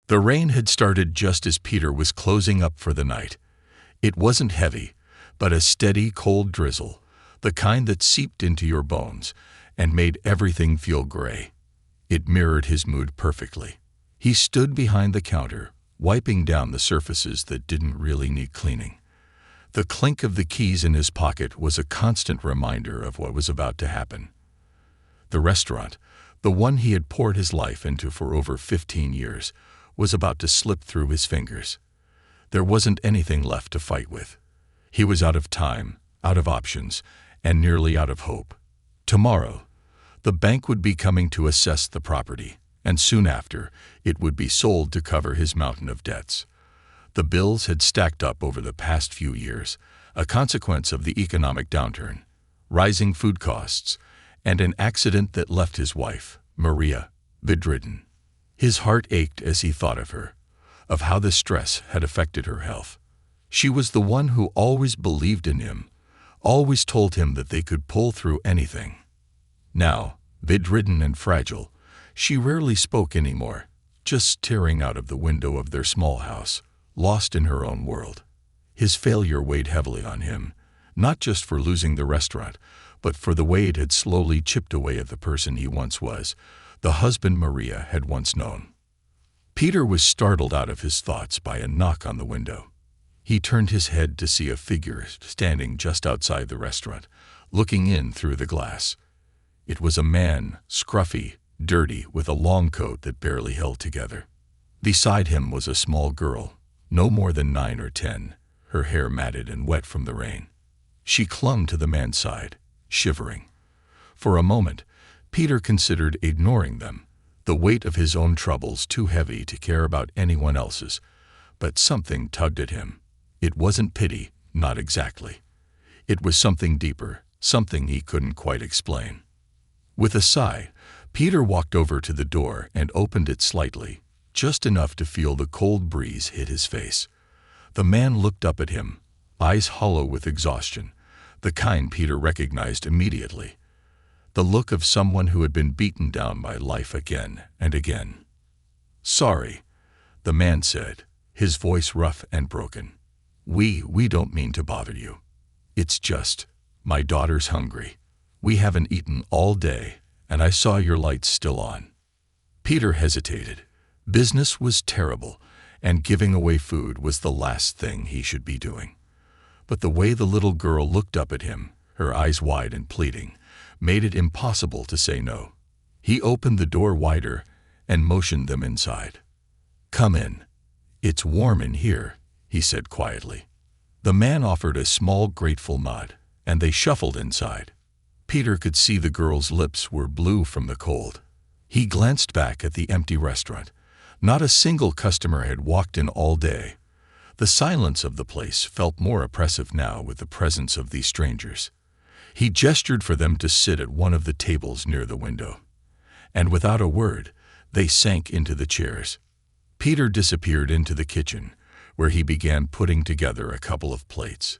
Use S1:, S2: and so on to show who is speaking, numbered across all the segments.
S1: The rain had started just as Peter was closing up for the night. It wasn't heavy, but a steady, cold drizzle, the kind that seeped into your bones and made everything feel gray. It mirrored his mood perfectly. He stood behind the counter, wiping down the surfaces that didn't really need cleaning. The clink of the keys in his pocket was a constant reminder of what was about to happen. The restaurant, the one he had poured his life into for over 15 years, was about to slip through his fingers. There wasn't anything left to fight with. He was out of time, out of options, and nearly out of hope. Tomorrow, the bank would be coming to assess the property, and soon after, it would be sold to cover his mountain of debts. The bills had stacked up over the past few years, a consequence of the economic downturn, rising food costs, and an accident that left his wife, Maria, bedridden. His heart ached as he thought of her, of how the stress had affected her health. She was the one who always believed in him, always told him that they could pull through anything. Now, bedridden and fragile, she rarely spoke anymore, just staring out of the window of their small house, lost in her own world. His failure weighed heavily on him, not just for losing the restaurant, but for the way it had slowly chipped away at the person he once was, the husband Maria had once known. Peter was startled out of his thoughts by a knock on the window. He turned his head to see a figure standing just outside the restaurant, looking in through the glass. It was a man, scruffy, dirty, with a long coat that barely held together. Beside him was a small girl, no more than 9 or 10, her hair matted and wet from the rain. She clung to the man's side, shivering. For a moment, Peter considered ignoring them, the weight of his own troubles too heavy to care about anyone else's. But something tugged at him. It wasn't pity, not exactly. It was something deeper, something he couldn't quite explain. With a sigh, Peter walked over to the door and opened it slightly, just enough to feel the cold breeze hit his face. The man looked up at him, eyes hollow with exhaustion, the kind Peter recognized immediately. The look of someone who had been beaten down by life again and again. "Sorry," the man said, his voice rough and broken. We don't mean to bother you. It's just, my daughter's hungry. We haven't eaten all day, and I saw your lights still on." Peter hesitated. Business was terrible, and giving away food was the last thing he should be doing. But the way the little girl looked up at him, her eyes wide and pleading, made it impossible to say no. He opened the door wider and motioned them inside. "Come in. It's warm in here," he said quietly. The man offered a small, grateful nod, and they shuffled inside. Peter could see the girl's lips were blue from the cold. He glanced back at the empty restaurant. Not a single customer had walked in all day. The silence of the place felt more oppressive now with the presence of these strangers. He gestured for them to sit at one of the tables near the window. And without a word, they sank into the chairs. Peter disappeared into the kitchen, where he began putting together a couple of plates.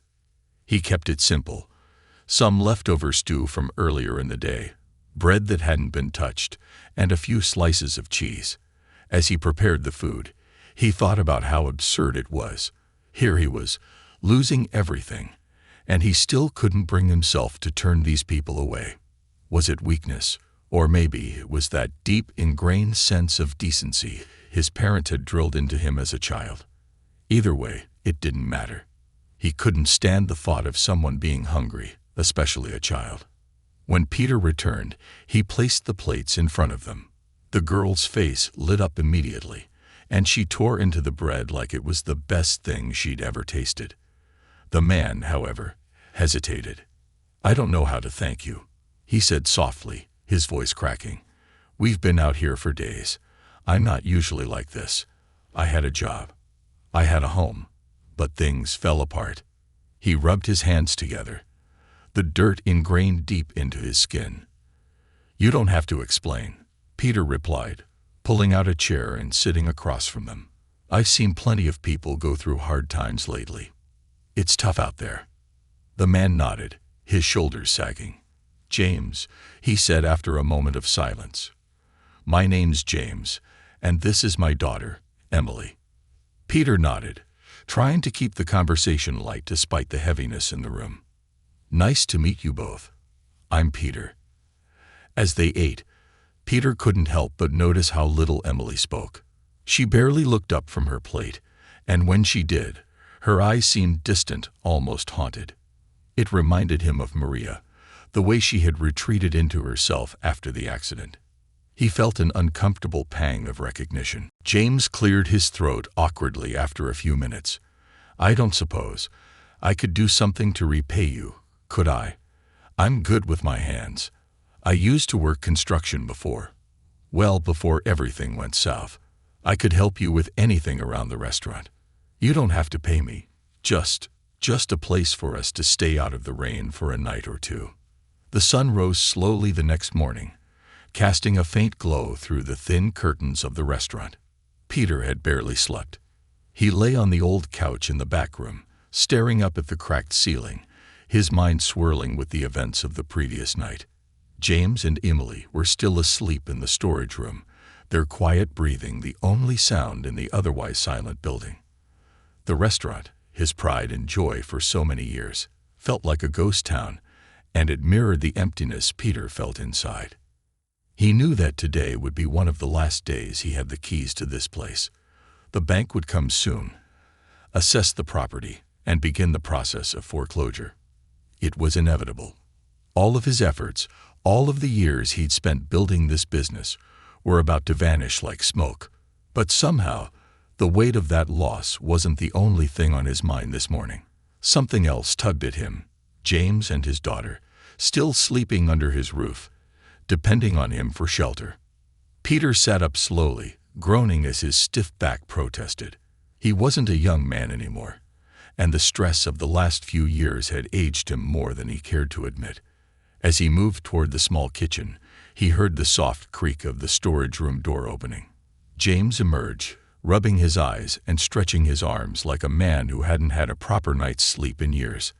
S1: He kept it simple. Some leftover stew from earlier in the day, bread that hadn't been touched, and a few slices of cheese. As he prepared the food, he thought about how absurd it was. Here he was, losing everything, and he still couldn't bring himself to turn these people away. Was it weakness, or maybe it was that deep, ingrained sense of decency his parents had drilled into him as a child? Either way, it didn't matter. He couldn't stand the thought of someone being hungry, especially a child. When Peter returned, he placed the plates in front of them. The girl's face lit up immediately, and she tore into the bread like it was the best thing she'd ever tasted. The man, however, hesitated. "I don't know how to thank you," he said softly, his voice cracking. "We've been out here for days. I'm not usually like this. I had a job. I had a home. But things fell apart." He rubbed his hands together, the dirt ingrained deep into his skin. "You don't have to explain," Peter replied, pulling out a chair and sitting across from them. "I've seen plenty of people go through hard times lately. It's tough out there." The man nodded, his shoulders sagging. "James," he said after a moment of silence. "My name's James, and this is my daughter, Emily. Peter nodded, trying to keep the conversation light despite the heaviness in the room. Nice to meet you both. I'm Peter. As they ate, Peter couldn't help but notice how little Emily spoke. She barely looked up from her plate, and when she did, her eyes seemed distant, almost haunted. It reminded him of Maria, the way she had retreated into herself after the accident. He felt an uncomfortable pang of recognition. James cleared his throat awkwardly after a few minutes. I don't suppose I could do something to repay you, could I? I'm good with my hands. I used to work construction before. Well, before everything went south. I could help you with anything around the restaurant. You don't have to pay me. Just a place for us to stay out of the rain for a night or two. The sun rose slowly the next morning, casting a faint glow through the thin curtains of the restaurant. Peter had barely slept. He lay on the old couch in the back room, staring up at the cracked ceiling, his mind swirling with the events of the previous night. James and Emily were still asleep in the storage room, their quiet breathing the only sound in the otherwise silent building. The restaurant, his pride and joy for so many years, felt like a ghost town, and it mirrored the emptiness Peter felt inside. He knew that today would be one of the last days he had the keys to this place. The bank would come soon, assess the property, and begin the process of foreclosure. It was inevitable. All of his efforts, all of the years he'd spent building this business, were about to vanish like smoke. But somehow, the weight of that loss wasn't the only thing on his mind this morning. Something else tugged at him. James and his daughter, still sleeping under his roof, depending on him for shelter. Peter sat up slowly, groaning as his stiff back protested. He wasn't a young man anymore, and the stress of the last few years had aged him more than he cared to admit. As he moved toward the small kitchen, he heard the soft creak of the storage room door opening. James emerged, rubbing his eyes and stretching his arms like a man who hadn't had a proper night's sleep in years.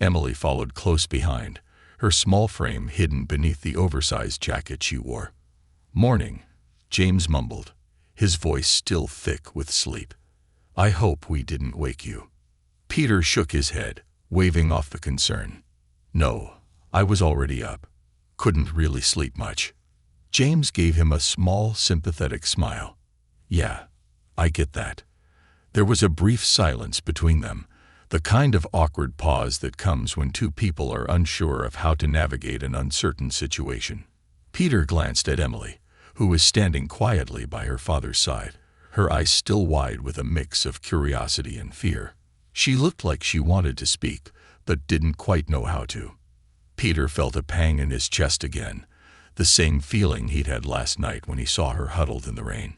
S1: Emily followed close behind, her small frame hidden beneath the oversized jacket she wore. Morning, James mumbled, his voice still thick with sleep. I hope we didn't wake you. Peter shook his head, waving off the concern. No, I was already up. Couldn't really sleep much. James gave him a small, sympathetic smile. Yeah, I get that. There was a brief silence between them, the kind of awkward pause that comes when two people are unsure of how to navigate an uncertain situation. Peter glanced at Emily, who was standing quietly by her father's side, her eyes still wide with a mix of curiosity and fear. She looked like she wanted to speak, but didn't quite know how to. Peter felt a pang in his chest again, the same feeling he'd had last night when he saw her huddled in the rain.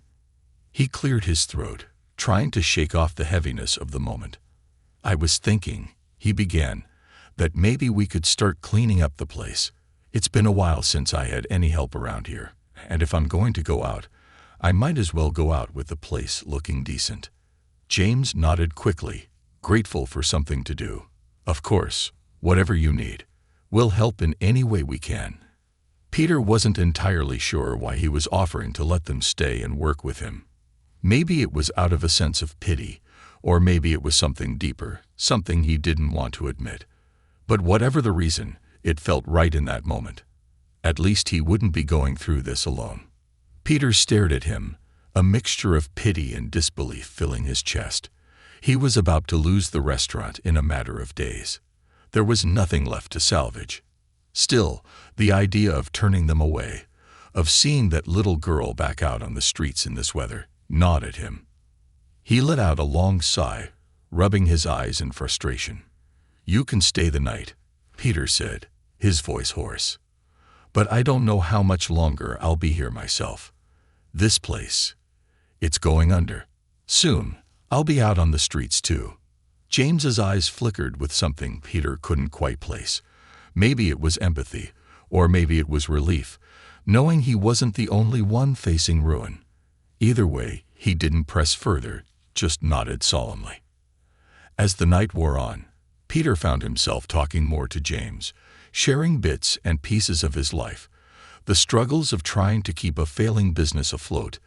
S1: He cleared his throat, trying to shake off the heaviness of the moment. I was thinking, he began, that maybe we could start cleaning up the place. It's been a while since I had any help around here, and if I'm going to go out, I might as well go out with the place looking decent. James nodded quickly, grateful for something to do. Of course, whatever you need. We'll help in any way we can. Peter wasn't entirely sure why he was offering to let them stay and work with him. Maybe it was out of a sense of pity, or maybe it was something deeper, something he didn't want to admit. But whatever the reason, it felt right in that moment. At least he wouldn't be going through this alone. Peter stared at him, a mixture of pity and disbelief filling his chest. He was about to lose the restaurant in a matter of days. There was nothing left to salvage. Still, the idea of turning them away, of seeing that little girl back out on the streets in this weather, gnawed at him. He let out a long sigh, rubbing his eyes in frustration. You can stay the night, Peter said, his voice hoarse. But I don't know how much longer I'll be here myself. This place, it's going under. Soon, I'll be out on the streets too. James's eyes flickered with something Peter couldn't quite place. Maybe it was empathy, or maybe it was relief, knowing he wasn't the only one facing ruin. Either way, he didn't press further, just nodded solemnly. As the night wore on, Peter found himself talking more to James, sharing bits and pieces of his life, the struggles of trying to keep a failing business afloat,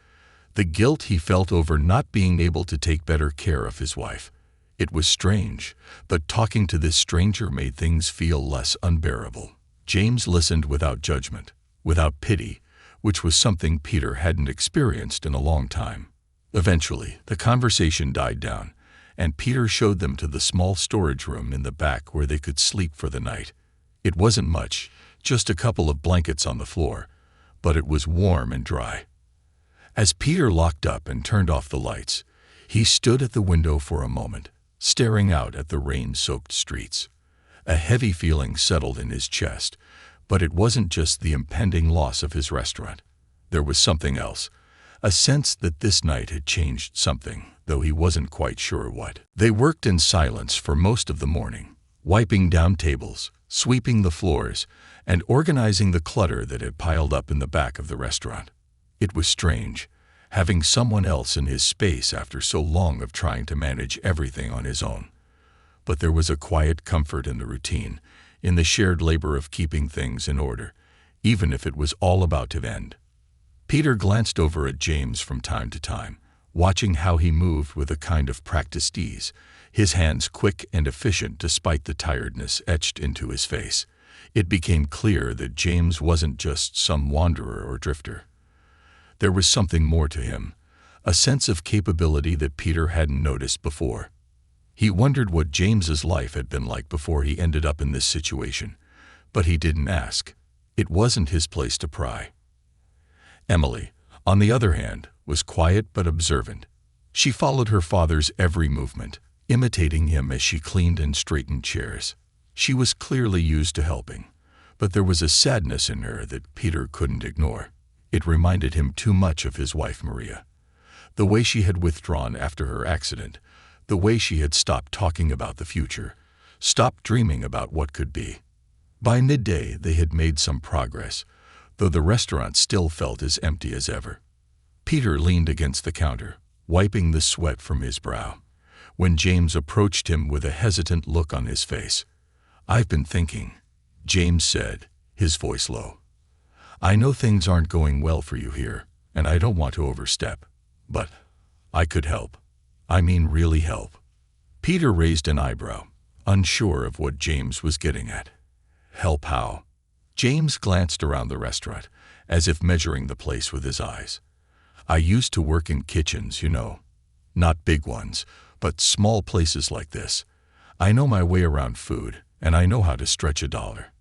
S1: The guilt he felt over not being able to take better care of his wife. It was strange, but talking to this stranger made things feel less unbearable. James listened without judgment, without pity, which was something Peter hadn't experienced in a long time. Eventually, the conversation died down, and Peter showed them to the small storage room in the back where they could sleep for the night. It wasn't much, just a couple of blankets on the floor, but it was warm and dry. As Peter locked up and turned off the lights, he stood at the window for a moment, staring out at the rain-soaked streets. A heavy feeling settled in his chest, but it wasn't just the impending loss of his restaurant. There was something else, a sense that this night had changed something, though he wasn't quite sure what. They worked in silence for most of the morning, wiping down tables, sweeping the floors, and organizing the clutter that had piled up in the back of the restaurant. It was strange, having someone else in his space after so long of trying to manage everything on his own. But there was a quiet comfort in the routine, in the shared labor of keeping things in order, even if it was all about to end. Peter glanced over at James from time to time, watching how he moved with a kind of practiced ease, his hands quick and efficient despite the tiredness etched into his face. It became clear that James wasn't just some wanderer or drifter. There was something more to him, a sense of capability that Peter hadn't noticed before. He wondered what James's life had been like before he ended up in this situation, but he didn't ask. It wasn't his place to pry. Emily, on the other hand, was quiet but observant. She followed her father's every movement, imitating him as she cleaned and straightened chairs. She was clearly used to helping, but there was a sadness in her that Peter couldn't ignore. It reminded him too much of his wife Maria. The way she had withdrawn after her accident, the way she had stopped talking about the future, stopped dreaming about what could be. By midday they had made some progress, though the restaurant still felt as empty as ever. Peter leaned against the counter, wiping the sweat from his brow, when James approached him with a hesitant look on his face. "I've been thinking," James said, his voice low. "I know things aren't going well for you here, and I don't want to overstep, but I could help. I mean really help." Peter raised an eyebrow, unsure of what James was getting at. "Help how?" James glanced around the restaurant, as if measuring the place with his eyes. "I used to work in kitchens, you know. Not big ones, but small places like this. I know my way around food, and I know how to stretch a dollar.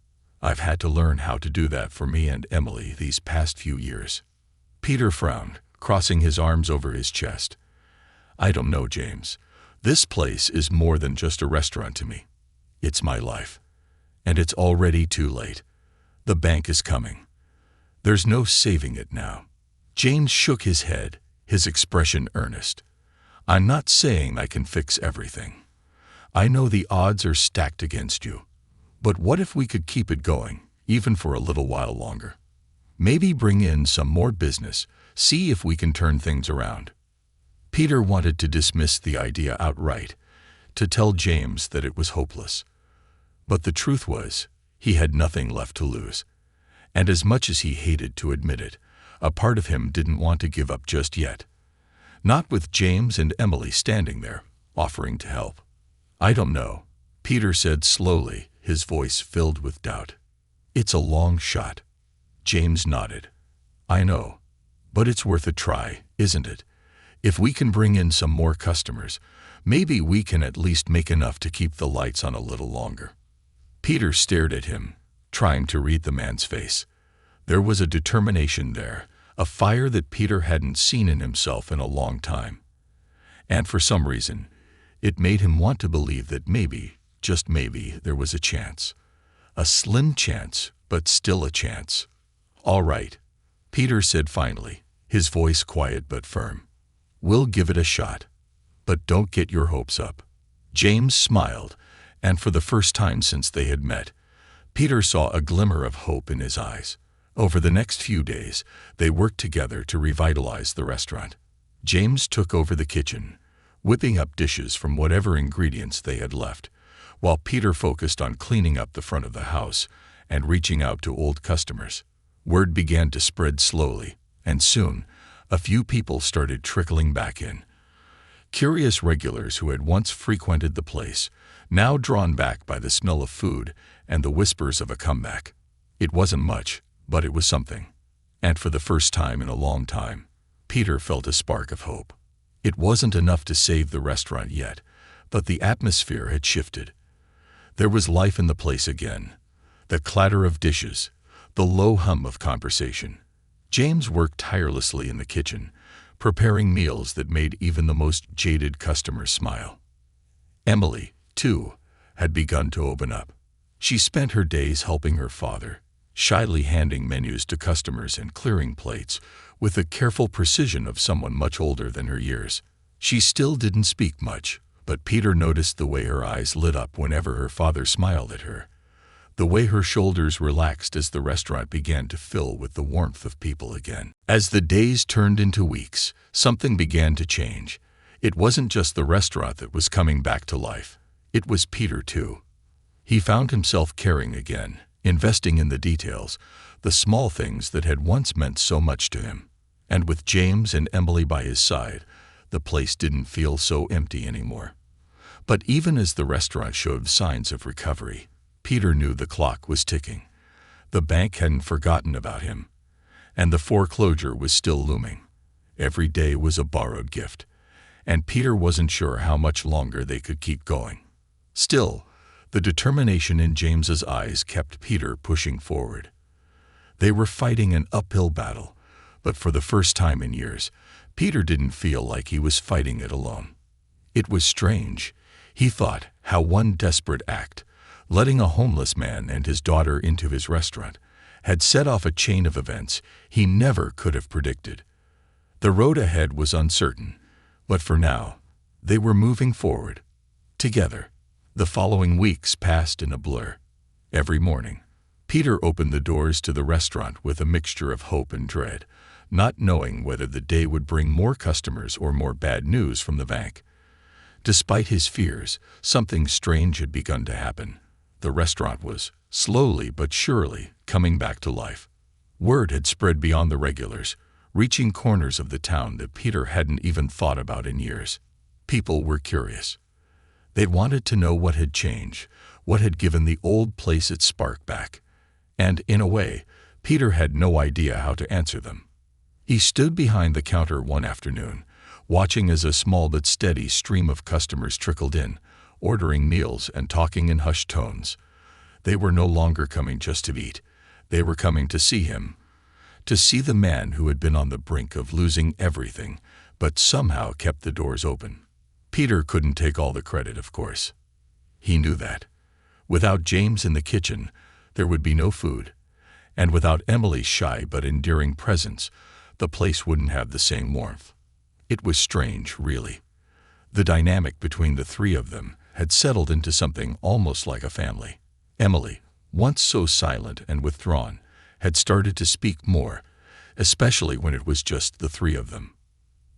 S1: I've had to learn how to do that for me and Emily these past few years." Peter frowned, crossing his arms over his chest. "I don't know, James. This place is more than just a restaurant to me. It's my life. And it's already too late. The bank is coming. There's no saving it now." James shook his head, his expression earnest. "I'm not saying I can fix everything. I know the odds are stacked against you. But what if we could keep it going, even for a little while longer? Maybe bring in some more business, see if we can turn things around." Peter wanted to dismiss the idea outright, to tell James that it was hopeless. But the truth was, he had nothing left to lose. And as much as he hated to admit it, a part of him didn't want to give up just yet. Not with James and Emily standing there, offering to help. "I don't know," Peter said slowly, his voice filled with doubt. "It's a long shot." James nodded. "I know. But it's worth a try, isn't it? If we can bring in some more customers, maybe we can at least make enough to keep the lights on a little longer." Peter stared at him, trying to read the man's face. There was a determination there, a fire that Peter hadn't seen in himself in a long time. And for some reason, it made him want to believe that maybe, just maybe, there was a chance. A slim chance, but still a chance. "All right," Peter said finally, his voice quiet but firm. "We'll give it a shot. But don't get your hopes up." James smiled, and for the first time since they had met, Peter saw a glimmer of hope in his eyes. Over the next few days, they worked together to revitalize the restaurant. James took over the kitchen, whipping up dishes from whatever ingredients they had left, while Peter focused on cleaning up the front of the house and reaching out to old customers. Word began to spread slowly, and soon, A few people started trickling back in. Curious regulars who had once frequented the place, now drawn back by the smell of food and the whispers of a comeback. It wasn't much, but it was something. And for the first time in a long time, Peter felt a spark of hope. It wasn't enough to save the restaurant yet, but the atmosphere had shifted. There was life in the place again. The clatter of dishes, the low hum of conversation. James worked tirelessly in the kitchen, preparing meals that made even the most jaded customers smile. Emily, too, had begun to open up. She spent her days helping her father, shyly handing menus to customers and clearing plates with the careful precision of someone much older than her years. She still didn't speak much, but Peter noticed the way her eyes lit up whenever her father smiled at her, the way her shoulders relaxed as the restaurant began to fill with the warmth of people again. As the days turned into weeks, something began to change. It wasn't just the restaurant that was coming back to life. It was Peter, too. He found himself caring again, investing in the details, the small things that had once meant so much to him. And with James and Emily by his side, the place didn't feel so empty anymore. But even as the restaurant showed signs of recovery, Peter knew the clock was ticking. The bank hadn't forgotten about him, and the foreclosure was still looming. Every day was a borrowed gift, and Peter wasn't sure how much longer they could keep going. Still, the determination in James's eyes kept Peter pushing forward. They were fighting an uphill battle, but for the first time in years, Peter didn't feel like he was fighting it alone. It was strange, he thought, how one desperate act, letting a homeless man and his daughter into his restaurant, had set off a chain of events he never could have predicted. The road ahead was uncertain, but for now, they were moving forward, together. The following weeks passed in a blur. Every morning, Peter opened the doors to the restaurant with a mixture of hope and dread, not knowing whether the day would bring more customers or more bad news from the bank. Despite his fears, something strange had begun to happen. The restaurant was, slowly but surely, coming back to life. Word had spread beyond the regulars, reaching corners of the town that Peter hadn't even thought about in years. People were curious. They wanted to know what had changed, what had given the old place its spark back. And, in a way, Peter had no idea how to answer them. He stood behind the counter one afternoon, watching as a small but steady stream of customers trickled in, ordering meals and talking in hushed tones. They were no longer coming just to eat. They were coming to see him, to see the man who had been on the brink of losing everything, but somehow kept the doors open. Peter couldn't take all the credit, of course. He knew that. Without James in the kitchen, there would be no food. And without Emily's shy but endearing presence, the place wouldn't have the same warmth. It was strange, really. The dynamic between the three of them had settled into something almost like a family. Emily, once so silent and withdrawn, had started to speak more, especially when it was just the three of them.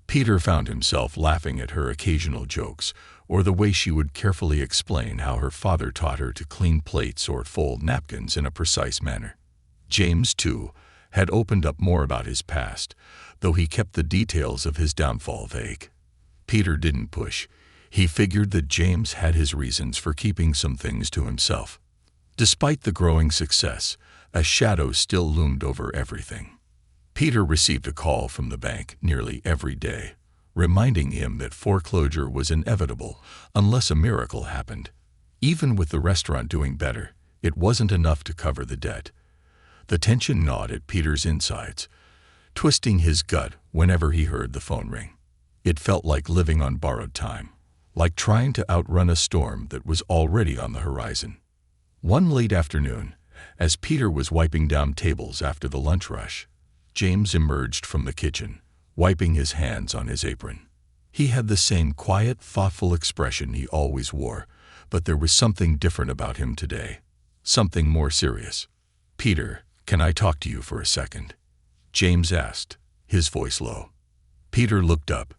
S1: Peter found himself laughing at her occasional jokes, or the way she would carefully explain how her father taught her to clean plates or fold napkins in a precise manner. James, too, had opened up more about his past, though he kept the details of his downfall vague. Peter didn't push. He figured that James had his reasons for keeping some things to himself. Despite the growing success, a shadow still loomed over everything. Peter received a call from the bank nearly every day, reminding him that foreclosure was inevitable unless a miracle happened. Even with the restaurant doing better, it wasn't enough to cover the debt. The tension gnawed at Peter's insides, twisting his gut whenever he heard the phone ring. It felt like living on borrowed time, like trying to outrun a storm that was already on the horizon. One late afternoon, as Peter was wiping down tables after the lunch rush, James emerged from the kitchen, wiping his hands on his apron. He had the same quiet, thoughtful expression he always wore, but there was something different about him today, something more serious. "Peter, can I talk to you for a second?" James asked, his voice low. Peter looked up,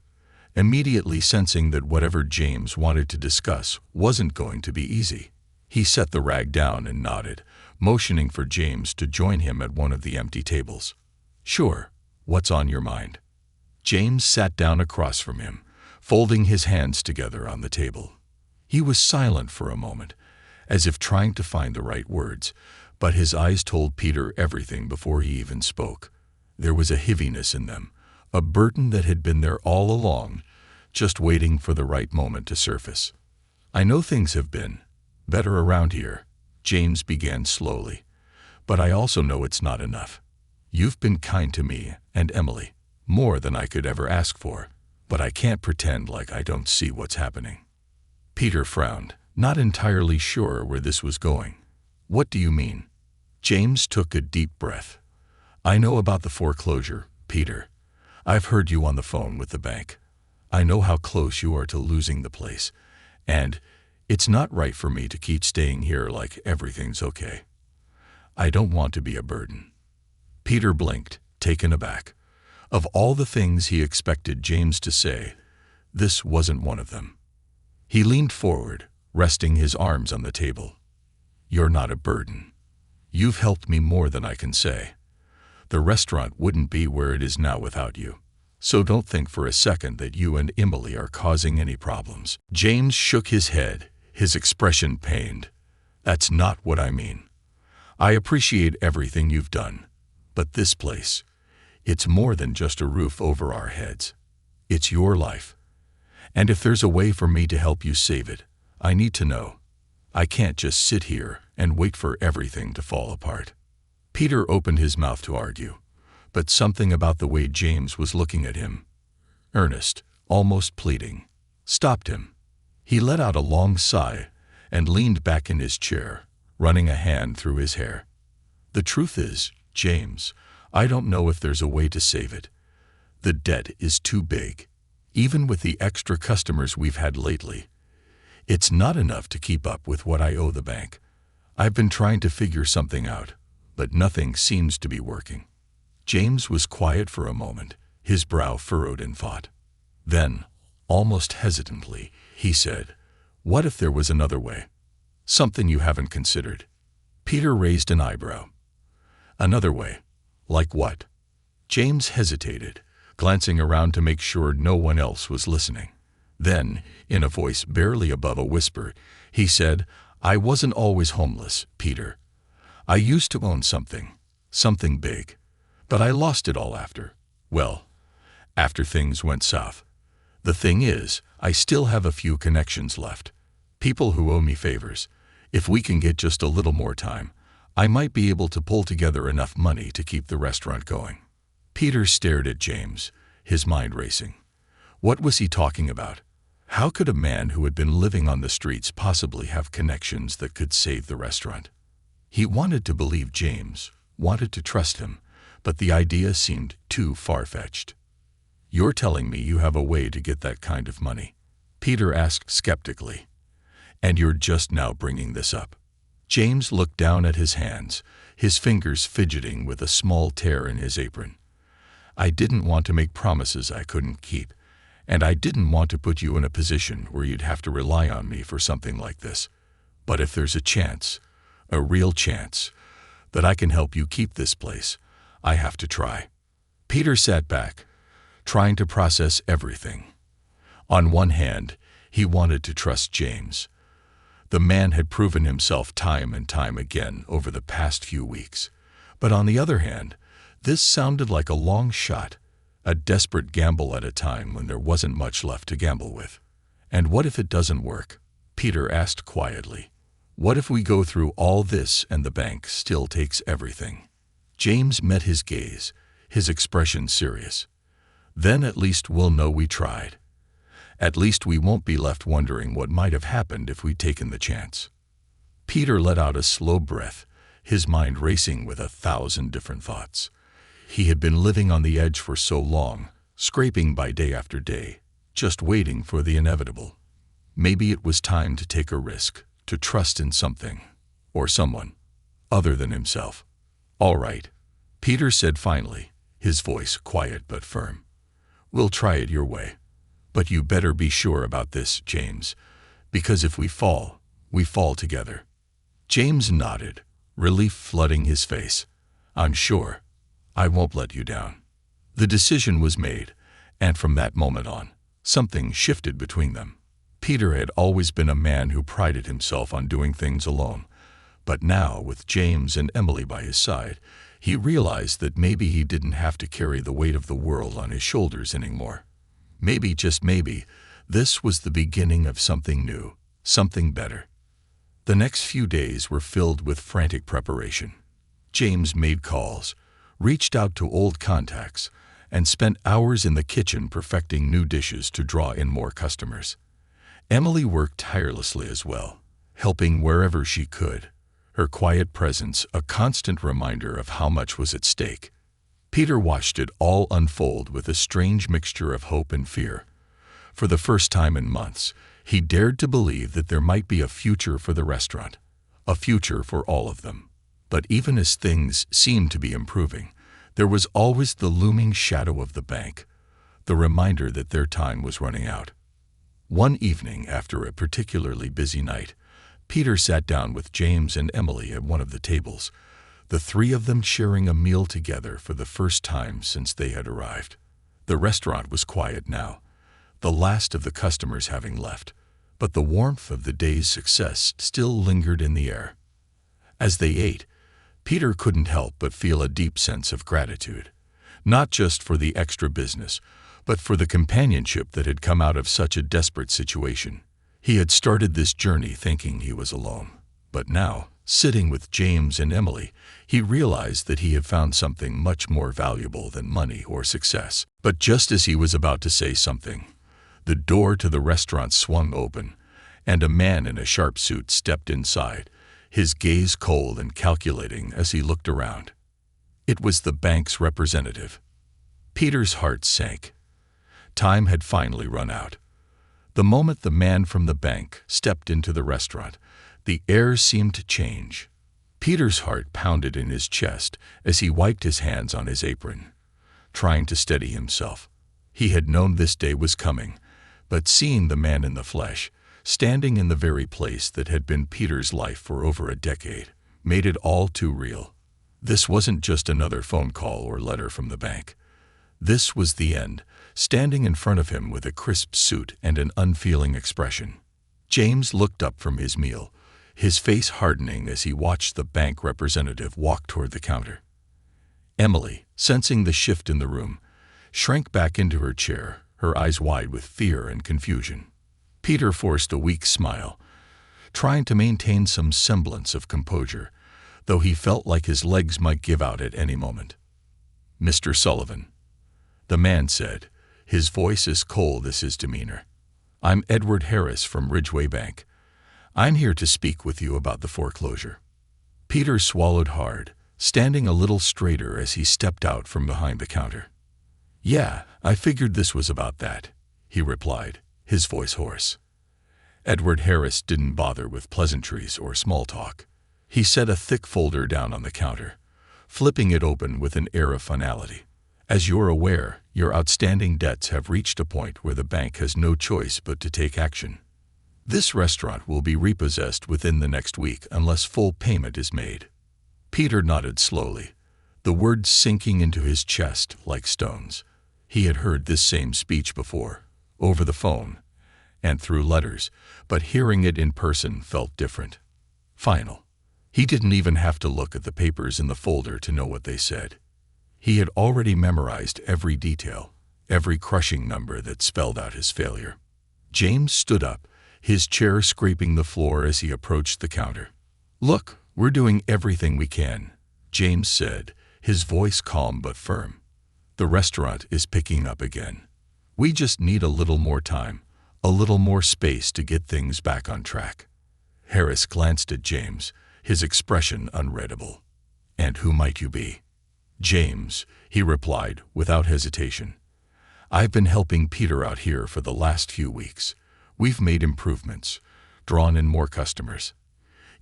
S1: immediately sensing that whatever James wanted to discuss wasn't going to be easy. He set the rag down and nodded, motioning for James to join him at one of the empty tables. "Sure, what's on your mind?" James sat down across from him, folding his hands together on the table. He was silent for a moment, as if trying to find the right words, but his eyes told Peter everything before he even spoke. There was a heaviness in them, a burden that had been there all along, just waiting for the right moment to surface. "I know things have been better around here," James began slowly, "but I also know it's not enough. You've been kind to me and Emily, more than I could ever ask for, but I can't pretend like I don't see what's happening." Peter frowned, not entirely sure where this was going. "What do you mean?" James took a deep breath. "I know about the foreclosure, Peter. I've heard you on the phone with the bank. I know how close you are to losing the place, and it's not right for me to keep staying here like everything's okay. I don't want to be a burden." Peter blinked, taken aback. Of all the things he expected James to say, this wasn't one of them. He leaned forward, resting his arms on the table. "You're not a burden. You've helped me more than I can say. The restaurant wouldn't be where it is now without you. So don't think for a second that you and Emily are causing any problems." James shook his head, his expression pained. "That's not what I mean. I appreciate everything you've done, but this place, it's more than just a roof over our heads. It's your life. And if there's a way for me to help you save it, I need to know. I can't just sit here and wait for everything to fall apart." Peter opened his mouth to argue, but something about the way James was looking at him, earnest, almost pleading, stopped him. He let out a long sigh and leaned back in his chair, running a hand through his hair. "The truth is, James, I don't know if there's a way to save it. The debt is too big. Even with the extra customers we've had lately, it's not enough to keep up with what I owe the bank. I've been trying to figure something out, but nothing seems to be working." James was quiet for a moment, his brow furrowed in thought. Then, almost hesitantly, he said, "What if there was another way? Something you haven't considered?" Peter raised an eyebrow. "Another way? Like what?" James hesitated, glancing around to make sure no one else was listening. Then, in a voice barely above a whisper, he said, "I wasn't always homeless, Peter. I used to own something big. But I lost it all after things went south. The thing is, I still have a few connections left. People who owe me favors. If we can get just a little more time, I might be able to pull together enough money to keep the restaurant going." Peter stared at James, his mind racing. What was he talking about? How could a man who had been living on the streets possibly have connections that could save the restaurant? He wanted to believe James, wanted to trust him, but the idea seemed too far-fetched. "You're telling me you have a way to get that kind of money?" Peter asked skeptically. "And you're just now bringing this up?" James looked down at his hands, his fingers fidgeting with a small tear in his apron. "I didn't want to make promises I couldn't keep, and I didn't want to put you in a position where you'd have to rely on me for something like this. But if there's a chance, a real chance, that I can help you keep this place, I have to try." Peter sat back, trying to process everything. On one hand, he wanted to trust James. The man had proven himself time and time again over the past few weeks. But on the other hand, this sounded like a long shot, a desperate gamble at a time when there wasn't much left to gamble with. "And what if it doesn't work?" Peter asked quietly. "What if we go through all this and the bank still takes everything?" James met his gaze, his expression serious. "Then at least we'll know we tried. At least we won't be left wondering what might have happened if we'd taken the chance." Peter let out a slow breath, his mind racing with 1,000 different thoughts. He had been living on the edge for so long, scraping by day after day, just waiting for the inevitable. Maybe it was time to take a risk, to trust in something, or someone, other than himself. "All right," Peter said finally, his voice quiet but firm. "We'll try it your way. But you better be sure about this, James, because if we fall together." James nodded, relief flooding his face. "I'm sure. I won't let you down." The decision was made, And from that moment on, something shifted between them. Peter had always been a man who prided himself on doing things alone, but now, with James and Emily by his side, he realized that maybe he didn't have to carry the weight of the world on his shoulders anymore. Maybe, just maybe, this was the beginning of something new, something better. The next few days were filled with frantic preparation. James made calls, reached out to old contacts, and spent hours in the kitchen perfecting new dishes to draw in more customers. Emily worked tirelessly as well, helping wherever she could, her quiet presence a constant reminder of how much was at stake. Peter watched it all unfold with a strange mixture of hope and fear. For the first time in months, he dared to believe that there might be a future for the restaurant, a future for all of them. But even as things seemed to be improving, there was always the looming shadow of the bank, the reminder that their time was running out. One evening, after a particularly busy night, Peter sat down with James and Emily at one of the tables, the three of them sharing a meal together for the first time since they had arrived. The restaurant was quiet now, the last of the customers having left, but the warmth of the day's success still lingered in the air. As they ate, Peter couldn't help but feel a deep sense of gratitude, not just for the extra business, but for the companionship that had come out of such a desperate situation. He had started this journey thinking he was alone, but now, sitting with James and Emily, he realized that he had found something much more valuable than money or success. But just as he was about to say something, the door to the restaurant swung open, and a man in a sharp suit stepped inside, his gaze cold and calculating as he looked around. It was the bank's representative. Peter's heart sank. Time had finally run out. The moment the man from the bank stepped into the restaurant, the air seemed to change. Peter's heart pounded in his chest as he wiped his hands on his apron, trying to steady himself. He had known this day was coming, but seeing the man in the flesh, standing in the very place that had been Peter's life for over a decade, made it all too real. This wasn't just another phone call or letter from the bank. This was the end, standing in front of him with a crisp suit and an unfeeling expression. James looked up from his meal, his face hardening as he watched the bank representative walk toward the counter. Emily, sensing the shift in the room, shrank back into her chair, her eyes wide with fear and confusion. Peter forced a weak smile, trying to maintain some semblance of composure, though he felt like his legs might give out at any moment. "Mr. Sullivan," the man said, his voice as cold as his demeanor. "I'm Edward Harris from Ridgeway Bank. I'm here to speak with you about the foreclosure." Peter swallowed hard, standing a little straighter as he stepped out from behind the counter. "Yeah, I figured this was about that," he replied, his voice hoarse. Edward Harris didn't bother with pleasantries or small talk. He set a thick folder down on the counter, flipping it open with an air of finality. "As you're aware, your outstanding debts have reached a point where the bank has no choice but to take action. This restaurant will be repossessed within the next week unless full payment is made." Peter nodded slowly, the words sinking into his chest like stones. He had heard this same speech before, over the phone, and through letters, but hearing it in person felt different. Final. He didn't even have to look at the papers in the folder to know what they said. He had already memorized every detail, every crushing number that spelled out his failure. James stood up, his chair scraping the floor as he approached the counter. "Look, we're doing everything we can," James said, his voice calm but firm. "The restaurant is picking up again. We just need a little more time, a little more space to get things back on track." Harris glanced at James, his expression unreadable. "And who might you be?" "James," he replied without hesitation. "I've been helping Peter out here for the last few weeks. We've made improvements, drawn in more customers.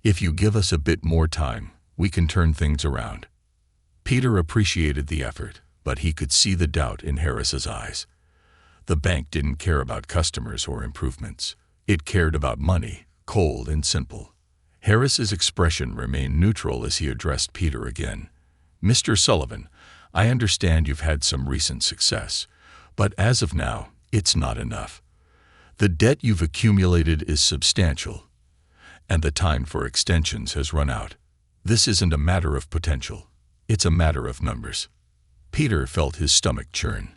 S1: If you give us a bit more time, we can turn things around." Peter appreciated the effort, but he could see the doubt in Harris's eyes. The bank didn't care about customers or improvements. It cared about money, cold and simple. Harris's expression remained neutral as he addressed Peter again. "Mr. Sullivan, I understand you've had some recent success, But as of now, it's not enough. The debt you've accumulated is substantial, and the time for extensions has run out. This isn't a matter of potential. It's a matter of numbers. Peter felt his stomach churn.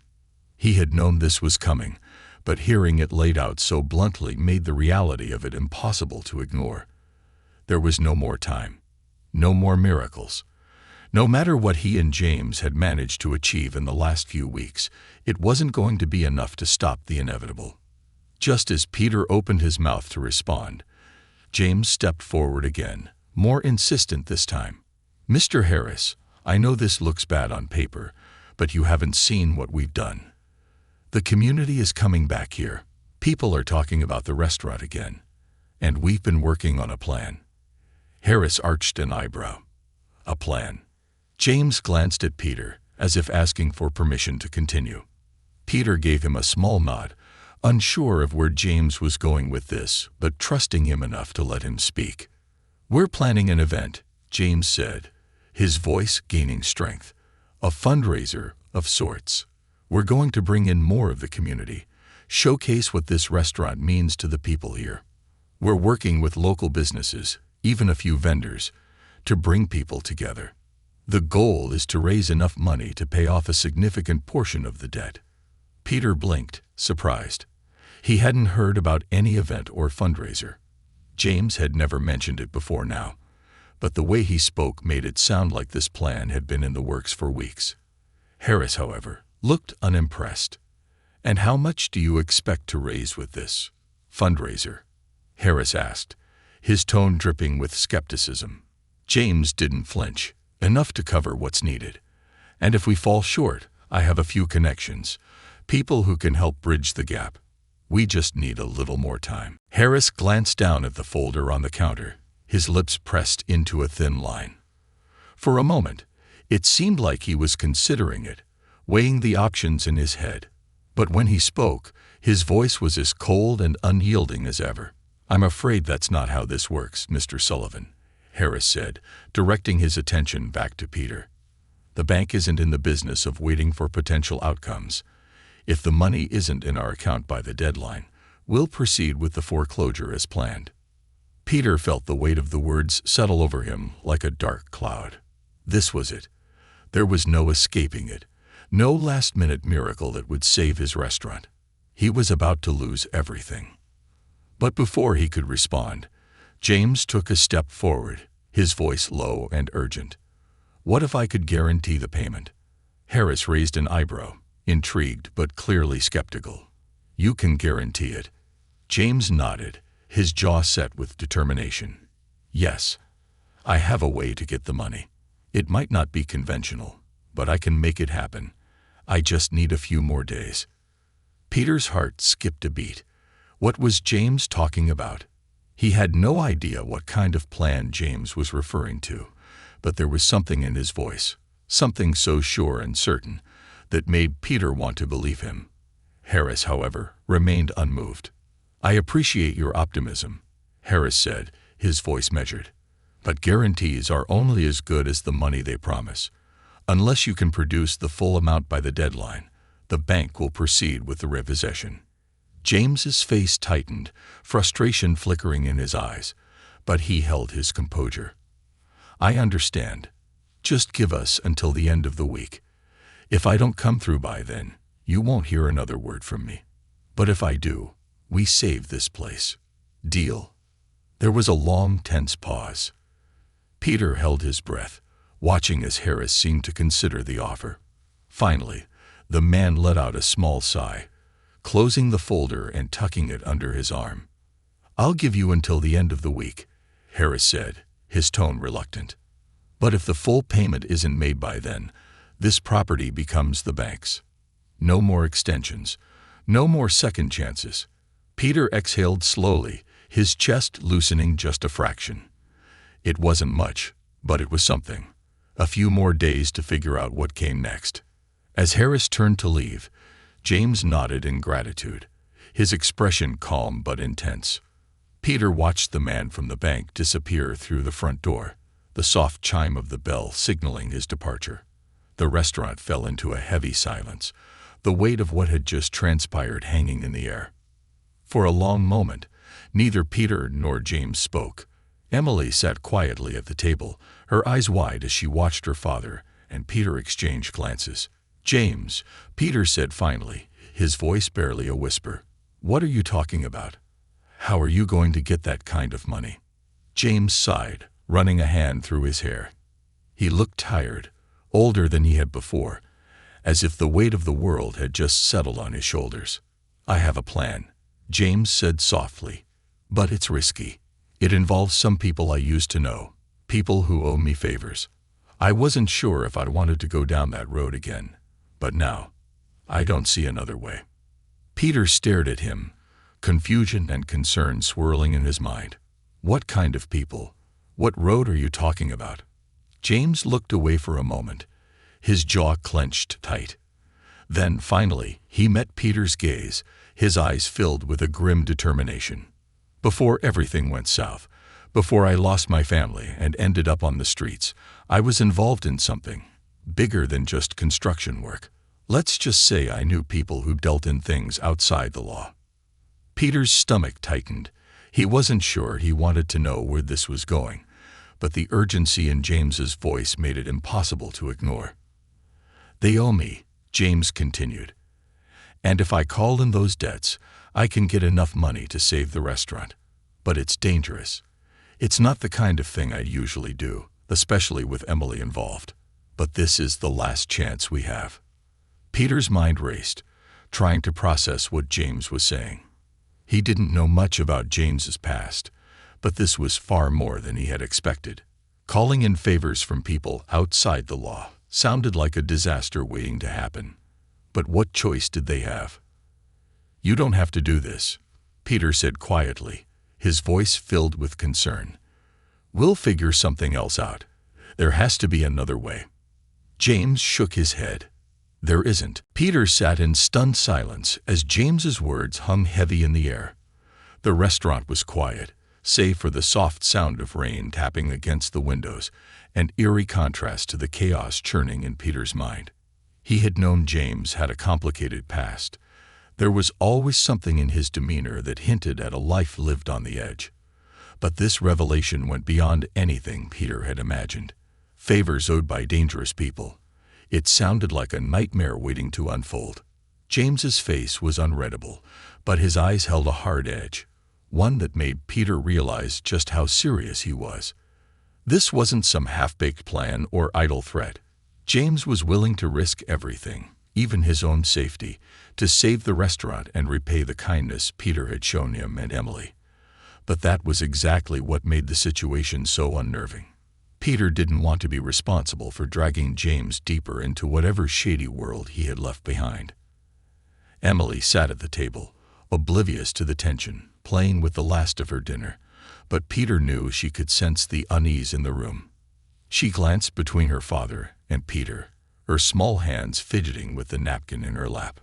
S1: He had known this was coming, but hearing it laid out so bluntly made the reality of it impossible to ignore. There was no more time. No more miracles. No matter what he and James had managed to achieve in the last few weeks, it wasn't going to be enough to stop the inevitable. Just as Peter opened his mouth to respond, James stepped forward again, more insistent this time. "Mr. Harris, I know this looks bad on paper, but you haven't seen what we've done. The community is coming back here. People are talking about the restaurant again. And we've been working on a plan." Harris arched an eyebrow. "A plan?" James glanced at Peter, as if asking for permission to continue. Peter gave him a small nod, unsure of where James was going with this, but trusting him enough to let him speak. "We're planning an event," James said, his voice gaining strength. "A fundraiser of sorts. We're going to bring in more of the community, showcase what this restaurant means to the people here. We're working with local businesses, even a few vendors, to bring people together. The goal is to raise enough money to pay off a significant portion of the debt." Peter blinked, surprised. He hadn't heard about any event or fundraiser. James had never mentioned it before now, but the way he spoke made it sound like this plan had been in the works for weeks. Harris, however, looked unimpressed. "And how much do you expect to raise with this fundraiser?" Harris asked, his tone dripping with skepticism. James didn't flinch. "Enough to cover what's needed. And if we fall short, I have a few connections, people who can help bridge the gap. We just need a little more time." Harris glanced down at the folder on the counter, his lips pressed into a thin line. For a moment, it seemed like he was considering it, weighing the options in his head. But when he spoke, his voice was as cold and unyielding as ever. "I'm afraid that's not how this works, Mr. Sullivan," Harris said, directing his attention back to Peter. "The bank isn't in the business of waiting for potential outcomes. If the money isn't in our account by the deadline, we'll proceed with the foreclosure as planned." Peter felt the weight of the words settle over him like a dark cloud. This was it. There was no escaping it. No last-minute miracle that would save his restaurant. He was about to lose everything. But before he could respond, James took a step forward, his voice low and urgent. "What if I could guarantee the payment?" Harris raised an eyebrow, intrigued but clearly skeptical. "You can guarantee it?" James nodded, his jaw set with determination. "Yes, I have a way to get the money. It might not be conventional, but I can make it happen. I just need a few more days." Peter's heart skipped a beat. What was James talking about? He had no idea what kind of plan James was referring to, but there was something in his voice, something so sure and certain, that made Peter want to believe him. Harris, however, remained unmoved. "I appreciate your optimism," Harris said, his voice measured. "But guarantees are only as good as the money they promise. Unless you can produce the full amount by the deadline, the bank will proceed with the repossession." James's face tightened, frustration flickering in his eyes, but he held his composure. "I understand. Just give us until the end of the week. If I don't come through by then, you won't hear another word from me. But if I do, we save this place. Deal?" There was a long, tense pause. Peter held his breath, watching as Harris seemed to consider the offer. Finally, the man let out a small sigh, closing the folder and tucking it under his arm. "I'll give you until the end of the week," Harris said, his tone reluctant. "But if the full payment isn't made by then, this property becomes the bank's. No more extensions, no more second chances." Peter exhaled slowly, his chest loosening just a fraction. It wasn't much, but it was something. A few more days to figure out what came next. As Harris turned to leave, James nodded in gratitude, his expression calm but intense. Peter watched the man from the bank disappear through the front door, the soft chime of the bell signaling his departure. The restaurant fell into a heavy silence, the weight of what had just transpired hanging in the air. For a long moment, neither Peter nor James spoke. Emily sat quietly at the table, her eyes wide as she watched her father and Peter exchange glances. "James," Peter said finally, his voice barely a whisper, "what are you talking about? How are you going to get that kind of money?" James sighed, running a hand through his hair. He looked tired, older than he had before, as if the weight of the world had just settled on his shoulders. "I have a plan," James said softly, "but it's risky. It involves some people I used to know, people who owe me favors. I wasn't sure if I'd wanted to go down that road again, but now, I don't see another way." Peter stared at him, confusion and concern swirling in his mind. "What kind of people? What road are you talking about?" James looked away for a moment, his jaw clenched tight. Then, finally, he met Peter's gaze, his eyes filled with a grim determination. "Before everything went south, before I lost my family and ended up on the streets, I was involved in something bigger than just construction work. Let's just say I knew people who dealt in things outside the law." Peter's stomach tightened. He wasn't sure he wanted to know where this was going, but the urgency in James's voice made it impossible to ignore. "They owe me," James continued, "and if I call in those debts, I can get enough money to save the restaurant. But it's dangerous. It's not the kind of thing I'd usually do, especially with Emily involved. But this is the last chance we have." Peter's mind raced, trying to process what James was saying. He didn't know much about James's past, but this was far more than he had expected. Calling in favors from people outside the law sounded like a disaster waiting to happen. But what choice did they have? "You don't have to do this," Peter said quietly, his voice filled with concern. "We'll figure something else out. There has to be another way." James shook his head. "There isn't." Peter sat in stunned silence as James's words hung heavy in the air. The restaurant was quiet, save for the soft sound of rain tapping against the windows, an eerie contrast to the chaos churning in Peter's mind. He had known James had a complicated past. There was always something in his demeanor that hinted at a life lived on the edge. But this revelation went beyond anything Peter had imagined. Favors owed by dangerous people. It sounded like a nightmare waiting to unfold. James's face was unreadable, but his eyes held a hard edge, one that made Peter realize just how serious he was. This wasn't some half-baked plan or idle threat. James was willing to risk everything, even his own safety, to save the restaurant and repay the kindness Peter had shown him and Emily. But that was exactly what made the situation so unnerving. Peter didn't want to be responsible for dragging James deeper into whatever shady world he had left behind. Emily sat at the table, oblivious to the tension, playing with the last of her dinner, but Peter knew she could sense the unease in the room. She glanced between her father and Peter, her small hands fidgeting with the napkin in her lap.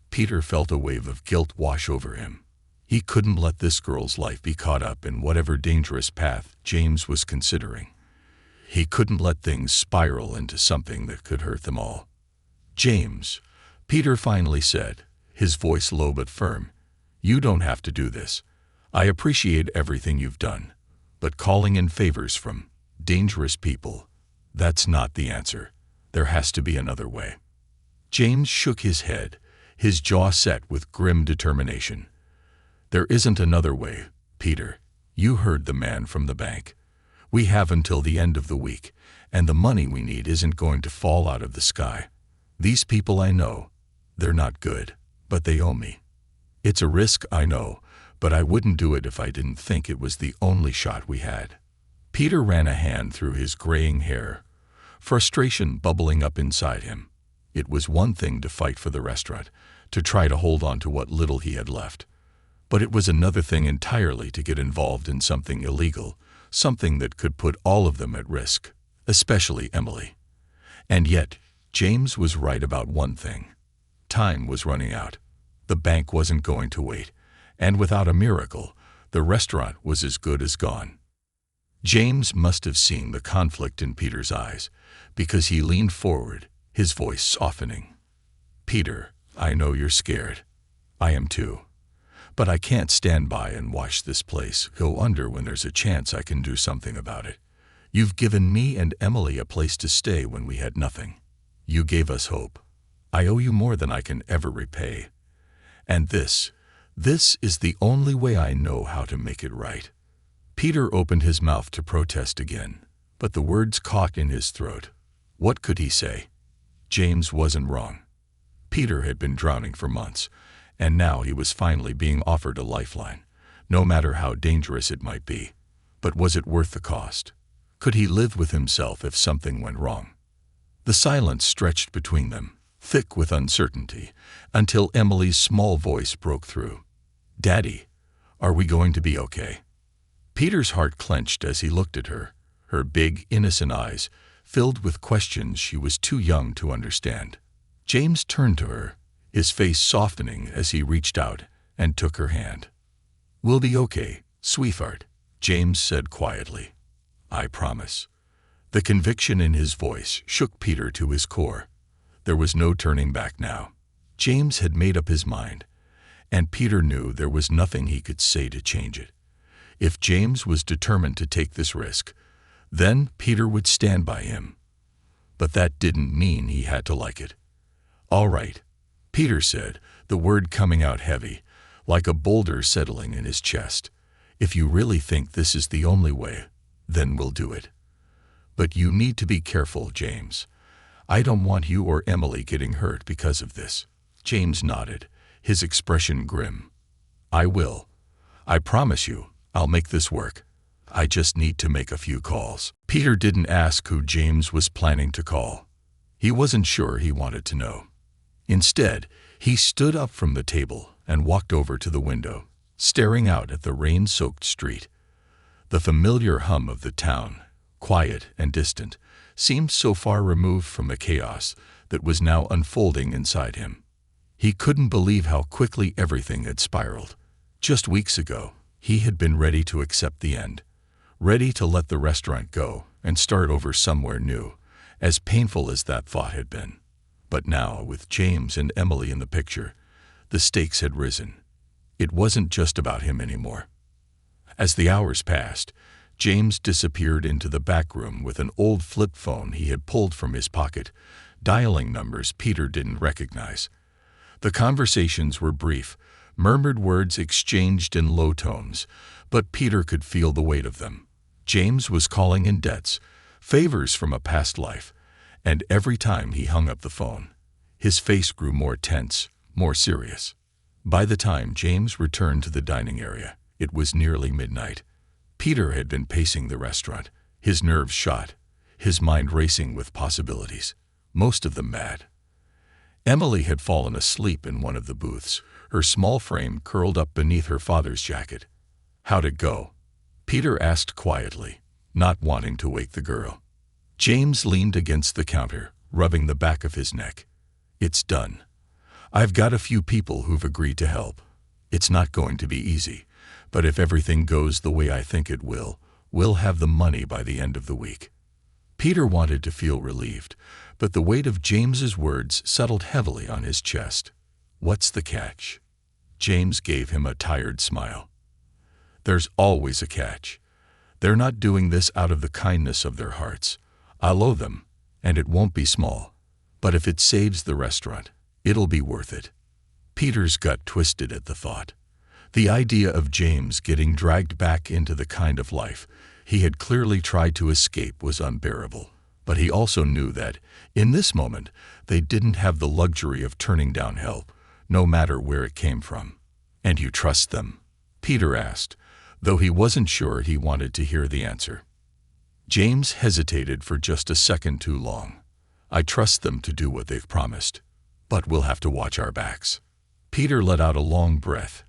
S1: Peter felt a wave of guilt wash over him. He couldn't let this girl's life be caught up in whatever dangerous path James was considering. He couldn't let things spiral into something that could hurt them all. "James," Peter finally said, his voice low but firm, "you don't have to do this. I appreciate everything you've done, but calling in favors from dangerous people, that's not the answer. There has to be another way." James shook his head, his jaw set with grim determination. "There isn't another way, Peter. You heard the man from the bank. We have until the end of the week, and the money we need isn't going to fall out of the sky. These people I know, they're not good, but they owe me. It's a risk, I know, but I wouldn't do it if I didn't think it was the only shot we had." Peter ran a hand through his graying hair, frustration bubbling up inside him. It was one thing to fight for the restaurant, to try to hold on to what little he had left. But it was another thing entirely to get involved in something illegal, something that could put all of them at risk, especially Emily. And yet, James was right about one thing. Time was running out. The bank wasn't going to wait, and without a miracle, the restaurant was as good as gone. James must have seen the conflict in Peter's eyes, because he leaned forward, his voice softening. "Peter, I know you're scared. I am too. But I can't stand by and watch this place go under when there's a chance I can do something about it. You've given me and Emily a place to stay when we had nothing. You gave us hope. I owe you more than I can ever repay. And this is the only way I know how to make it right." Peter opened his mouth to protest again, but the words caught in his throat. What could he say? James wasn't wrong. Peter had been drowning for months, and now he was finally being offered a lifeline, no matter how dangerous it might be. But was it worth the cost? Could he live with himself if something went wrong? The silence stretched between them, thick with uncertainty, until Emily's small voice broke through. "Daddy, are we going to be okay?" Peter's heart clenched as he looked at her, her big, innocent eyes filled with questions she was too young to understand. James turned to her, his face softening as he reached out and took her hand. "We'll be okay, sweetheart," James said quietly. "I promise." The conviction in his voice shook Peter to his core. There was no turning back now. James had made up his mind, and Peter knew there was nothing he could say to change it. If James was determined to take this risk, then Peter would stand by him. But that didn't mean he had to like it. "All right," Peter said, the word coming out heavy, like a boulder settling in his chest. "If you really think this is the only way, then we'll do it. But you need to be careful, James. I don't want you or Emily getting hurt because of this." James nodded, his expression grim. "I will. I promise you, I'll make this work. I just need to make a few calls." Peter didn't ask who James was planning to call. He wasn't sure he wanted to know. Instead, he stood up from the table and walked over to the window, staring out at the rain-soaked street. The familiar hum of the town, quiet and distant, seemed so far removed from the chaos that was now unfolding inside him. He couldn't believe how quickly everything had spiraled. Just weeks ago, he had been ready to accept the end, ready to let the restaurant go and start over somewhere new, as painful as that thought had been. But now, with James and Emily in the picture, the stakes had risen. It wasn't just about him anymore. As the hours passed, James disappeared into the back room with an old flip phone he had pulled from his pocket, dialing numbers Peter didn't recognize. The conversations were brief, murmured words exchanged in low tones, but Peter could feel the weight of them. James was calling in debts, favors from a past life, and every time he hung up the phone, his face grew more tense, more serious. By the time James returned to the dining area, it was nearly midnight. Peter had been pacing the restaurant, his nerves shot, his mind racing with possibilities, most of them mad. Emily had fallen asleep in one of the booths, her small frame curled up beneath her father's jacket. "How'd it go?" Peter asked quietly, not wanting to wake the girl. James leaned against the counter, rubbing the back of his neck. "It's done. I've got a few people who've agreed to help. It's not going to be easy, but if everything goes the way I think it will, we'll have the money by the end of the week." Peter wanted to feel relieved, but the weight of James's words settled heavily on his chest. "What's the catch?" James gave him a tired smile. "There's always a catch. They're not doing this out of the kindness of their hearts. I'll owe them, and it won't be small. But if it saves the restaurant, it'll be worth it." Peter's gut twisted at the thought. The idea of James getting dragged back into the kind of life he had clearly tried to escape was unbearable. But he also knew that, in this moment, they didn't have the luxury of turning down help, no matter where it came from. "And you trust them?" Peter asked, though he wasn't sure he wanted to hear the answer. James hesitated for just a second too long. "I trust them to do what they've promised, but we'll have to watch our backs." Peter let out a long breath,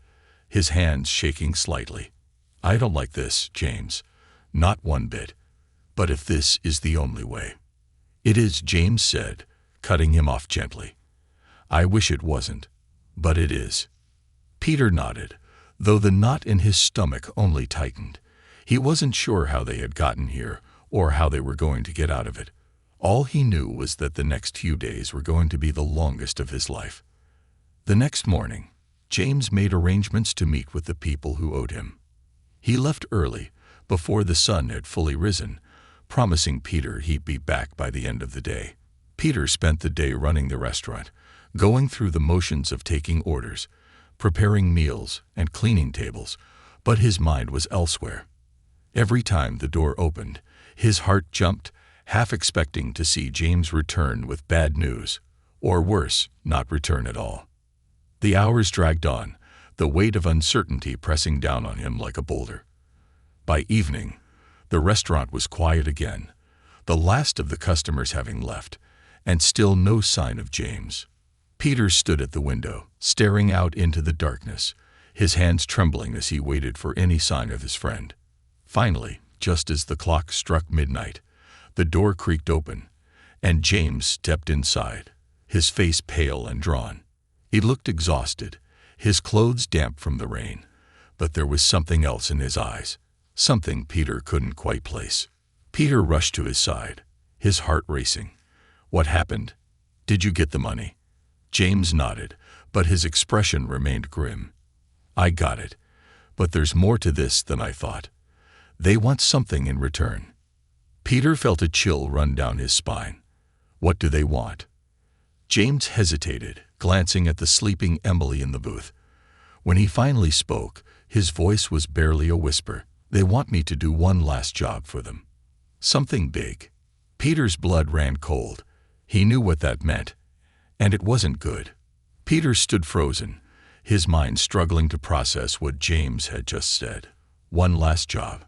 S1: his hands shaking slightly. "I don't like this, James. Not one bit. But if this is the only way—" "It is," James said, cutting him off gently. "I wish it wasn't, but it is." Peter nodded, though the knot in his stomach only tightened. He wasn't sure how they had gotten here or how they were going to get out of it. All he knew was that the next few days were going to be the longest of his life. The next morning, James made arrangements to meet with the people who owed him. He left early, before the sun had fully risen, promising Peter he'd be back by the end of the day. Peter spent the day running the restaurant, going through the motions of taking orders, preparing meals, and cleaning tables, but his mind was elsewhere. Every time the door opened, his heart jumped, half expecting to see James return with bad news, or worse, not return at all. The hours dragged on, the weight of uncertainty pressing down on him like a boulder. By evening, the restaurant was quiet again, the last of the customers having left, and still no sign of James. Peter stood at the window, staring out into the darkness, his hands trembling as he waited for any sign of his friend. Finally, just as the clock struck midnight, the door creaked open, and James stepped inside, his face pale and drawn. He looked exhausted, his clothes damp from the rain, but there was something else in his eyes, something Peter couldn't quite place. Peter rushed to his side, his heart racing. "What happened? Did you get the money?" James nodded, but his expression remained grim. "I got it, but there's more to this than I thought. They want something in return." Peter felt a chill run down his spine. "What do they want?" James hesitated, glancing at the sleeping Emily in the booth. When he finally spoke, his voice was barely a whisper. "They want me to do one last job for them. Something big." Peter's blood ran cold. He knew what that meant, and it wasn't good. Peter stood frozen, his mind struggling to process what James had just said. One last job.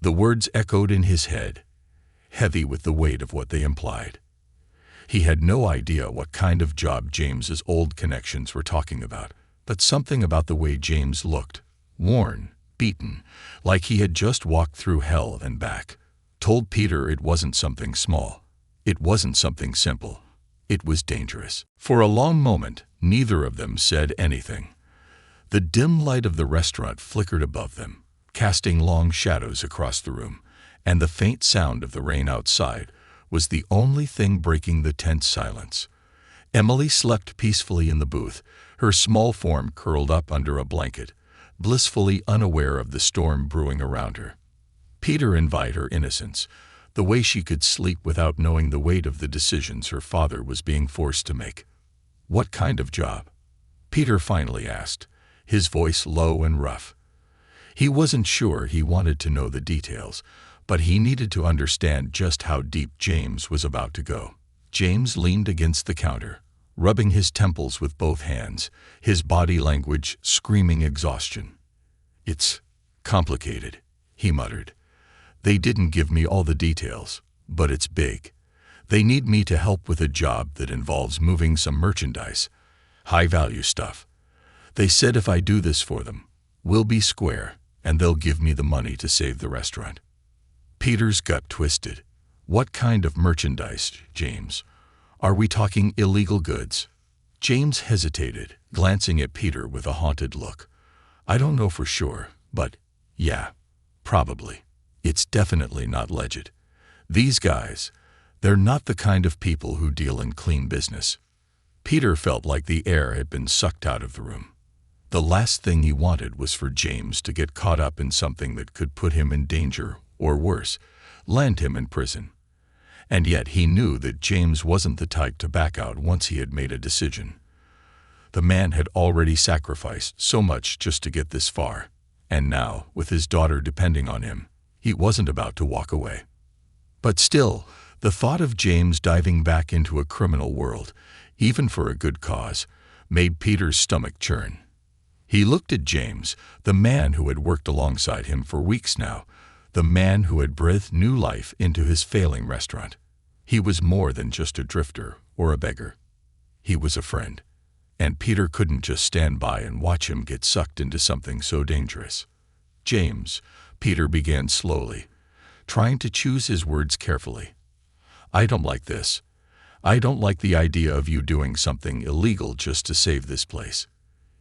S1: The words echoed in his head, heavy with the weight of what they implied. He had no idea what kind of job James's old connections were talking about, but something about the way James looked, worn, beaten, like he had just walked through hell and back, told Peter it wasn't something small. It wasn't something simple. It was dangerous. For a long moment, neither of them said anything. The dim light of the restaurant flickered above them, casting long shadows across the room, and the faint sound of the rain outside was the only thing breaking the tense silence. Emily slept peacefully in the booth, her small form curled up under a blanket, blissfully unaware of the storm brewing around her. Peter envied her innocence, the way she could sleep without knowing the weight of the decisions her father was being forced to make. "What kind of job?" Peter finally asked, his voice low and rough. He wasn't sure he wanted to know the details, but he needed to understand just how deep James was about to go. James leaned against the counter, rubbing his temples with both hands, his body language screaming exhaustion. "It's complicated," he muttered. "They didn't give me all the details, but it's big. They need me to help with a job that involves moving some merchandise, high-value stuff. They said if I do this for them, we'll be square, and they'll give me the money to save the restaurant." Peter's gut twisted. "What kind of merchandise, James? Are we talking illegal goods?" James hesitated, glancing at Peter with a haunted look. "I don't know for sure, but yeah, probably. It's definitely not legit. These guys, they're not the kind of people who deal in clean business." Peter felt like the air had been sucked out of the room. The last thing he wanted was for James to get caught up in something that could put him in danger, or worse, land him in prison. And yet he knew that James wasn't the type to back out once he had made a decision. The man had already sacrificed so much just to get this far, and now, with his daughter depending on him, he wasn't about to walk away. But still, the thought of James diving back into a criminal world, even for a good cause, made Peter's stomach churn. He looked at James, the man who had worked alongside him for weeks now, the man who had breathed new life into his failing restaurant. He was more than just a drifter or a beggar. He was a friend, and Peter couldn't just stand by and watch him get sucked into something so dangerous. "James," Peter began slowly, trying to choose his words carefully. "I don't like this. I don't like the idea of you doing something illegal just to save this place.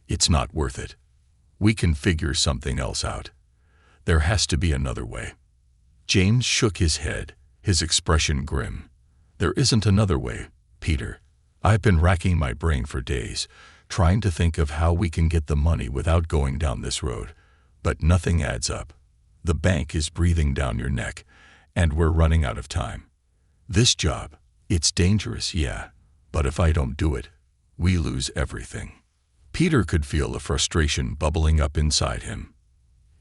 S1: It's not worth it. We can figure something else out. There has to be another way." James shook his head, his expression grim. "There isn't another way, Peter. I've been racking my brain for days, trying to think of how we can get the money without going down this road. But nothing adds up. The bank is breathing down your neck, and we're running out of time. This job, it's dangerous, yeah, but if I don't do it, we lose everything." Peter could feel the frustration bubbling up inside him.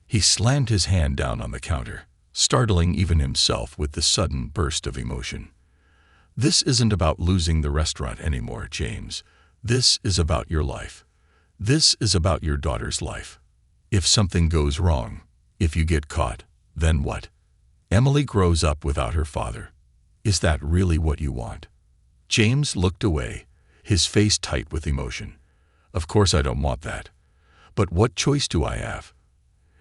S1: He slammed his hand down on the counter, startling even himself with the sudden burst of emotion. "This isn't about losing the restaurant anymore, James. This is about your life. This is about your daughter's life. If something goes wrong, if you get caught, then what? Emily grows up without her father. Is that really what you want?" James looked away, his face tight with emotion. "Of course I don't want that. But what choice do I have?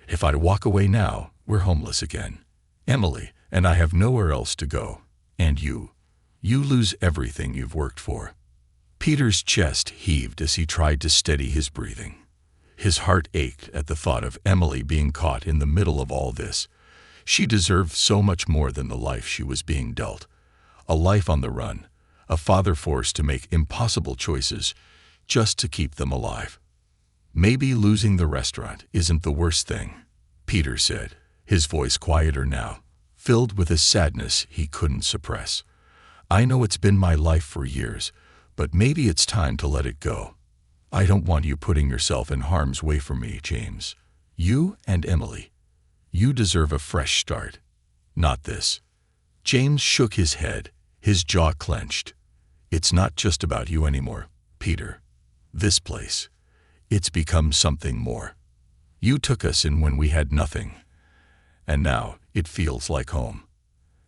S1: If I walk away now, we're homeless again. Emily and I have nowhere else to go. And you lose everything you've worked for." Peter's chest heaved as he tried to steady his breathing. His heart ached at the thought of Emily being caught in the middle of all this. She deserved so much more than the life she was being dealt. A life on the run, a father forced to make impossible choices just to keep them alive. "Maybe losing the restaurant isn't the worst thing," Peter said, his voice quieter now, filled with a sadness he couldn't suppress. "I know it's been my life for years, but maybe it's time to let it go. I don't want you putting yourself in harm's way for me, James. You and Emily. You deserve a fresh start. Not this." James shook his head, his jaw clenched. "It's not just about you anymore, Peter. This place, it's become something more. You took us in when we had nothing, and now it feels like home.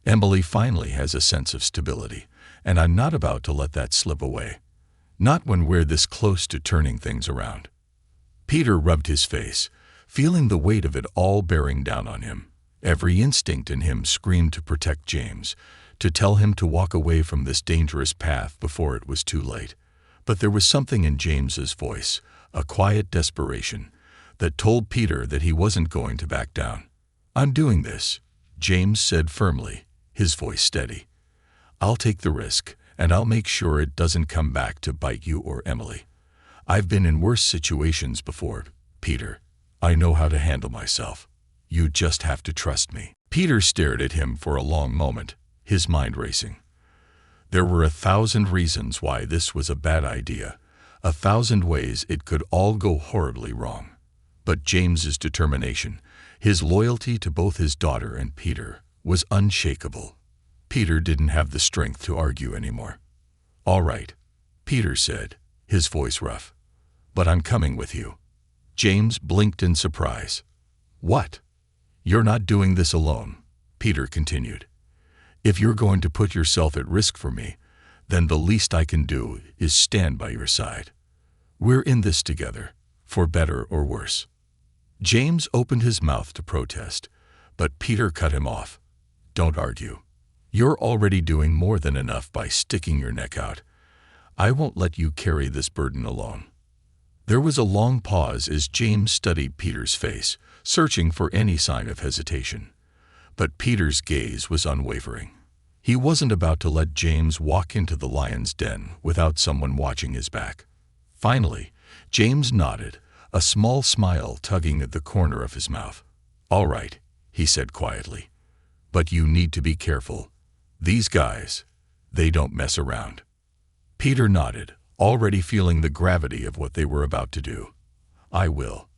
S1: Emily finally has a sense of stability, and I'm not about to let that slip away. Not when we're this close to turning things around." Peter rubbed his face, feeling the weight of it all bearing down on him. Every instinct in him screamed to protect James, to tell him to walk away from this dangerous path before it was too late. But there was something in James's voice, a quiet desperation, that told Peter that he wasn't going to back down. "I'm doing this," James said firmly, his voice steady. "I'll take the risk, and I'll make sure it doesn't come back to bite you or Emily. I've been in worse situations before, Peter. I know how to handle myself. You just have to trust me." Peter stared at him for a long moment, his mind racing. There were 1,000 reasons why this was a bad idea, 1,000 ways it could all go horribly wrong. But James's determination, his loyalty to both his daughter and Peter, was unshakable. Peter didn't have the strength to argue anymore. "All right," Peter said, his voice rough. "But I'm coming with you." James blinked in surprise. "What? You're not doing this alone," Peter continued. "If you're going to put yourself at risk for me, then the least I can do is stand by your side. We're in this together, for better or worse." James opened his mouth to protest, but Peter cut him off. "Don't argue. You're already doing more than enough by sticking your neck out. I won't let you carry this burden alone." There was a long pause as James studied Peter's face, searching for any sign of hesitation. But Peter's gaze was unwavering. He wasn't about to let James walk into the lion's den without someone watching his back. Finally, James nodded, a small smile tugging at the corner of his mouth. "All right," he said quietly. "But you need to be careful. These guys, they don't mess around." Peter nodded, already feeling the gravity of what they were about to do. "I will."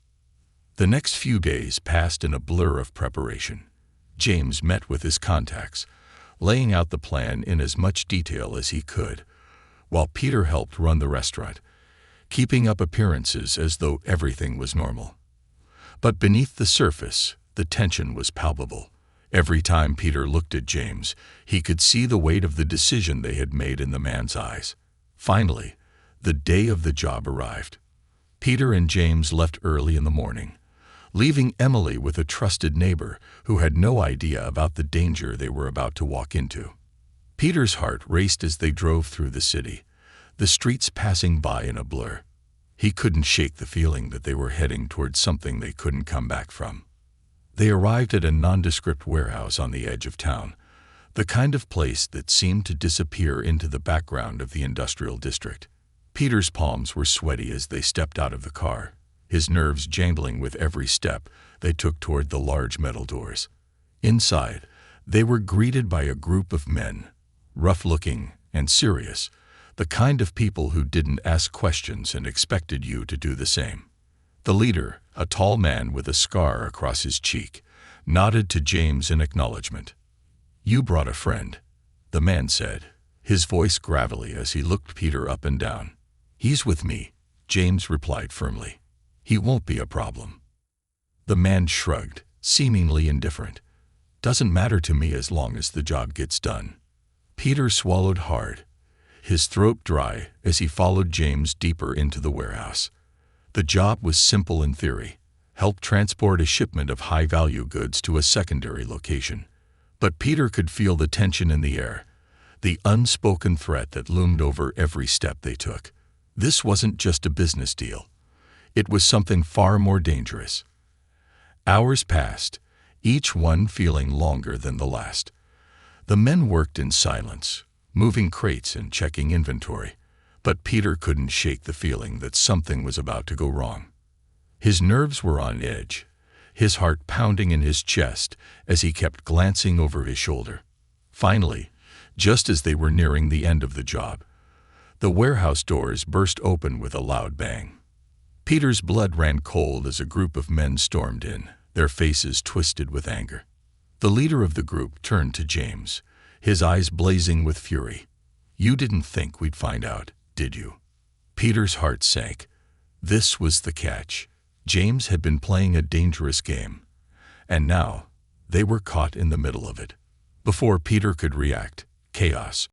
S1: The next few days passed in a blur of preparation. James met with his contacts, laying out the plan in as much detail as he could, while Peter helped run the restaurant, keeping up appearances as though everything was normal. But beneath the surface, the tension was palpable. Every time Peter looked at James, he could see the weight of the decision they had made in the man's eyes. Finally, the day of the job arrived. Peter and James left early in the morning, leaving Emily with a trusted neighbor who had no idea about the danger they were about to walk into. Peter's heart raced as they drove through the city, the streets passing by in a blur. He couldn't shake the feeling that they were heading towards something they couldn't come back from. They arrived at a nondescript warehouse on the edge of town, the kind of place that seemed to disappear into the background of the industrial district. Peter's palms were sweaty as they stepped out of the car, his nerves jangling with every step they took toward the large metal doors. Inside, they were greeted by a group of men, rough-looking and serious, the kind of people who didn't ask questions and expected you to do the same. The leader, a tall man with a scar across his cheek, nodded to James in acknowledgement. "You brought a friend," the man said, his voice gravelly as he looked Peter up and down. "He's with me," James replied firmly. "He won't be a problem." The man shrugged, seemingly indifferent. "Doesn't matter to me as long as the job gets done." Peter swallowed hard, his throat dry as he followed James deeper into the warehouse. The job was simple in theory: help transport a shipment of high-value goods to a secondary location. But Peter could feel the tension in the air, the unspoken threat that loomed over every step they took. This wasn't just a business deal. It was something far more dangerous. Hours passed, each one feeling longer than the last. The men worked in silence, moving crates and checking inventory, but Peter couldn't shake the feeling that something was about to go wrong. His nerves were on edge, his heart pounding in his chest as he kept glancing over his shoulder. Finally, just as they were nearing the end of the job, the warehouse doors burst open with a loud bang. Peter's blood ran cold as a group of men stormed in, their faces twisted with anger. The leader of the group turned to James, his eyes blazing with fury. "You didn't think we'd find out, did you?" Peter's heart sank. This was the catch. James had been playing a dangerous game, and now they were caught in the middle of it. Before Peter could react, chaos,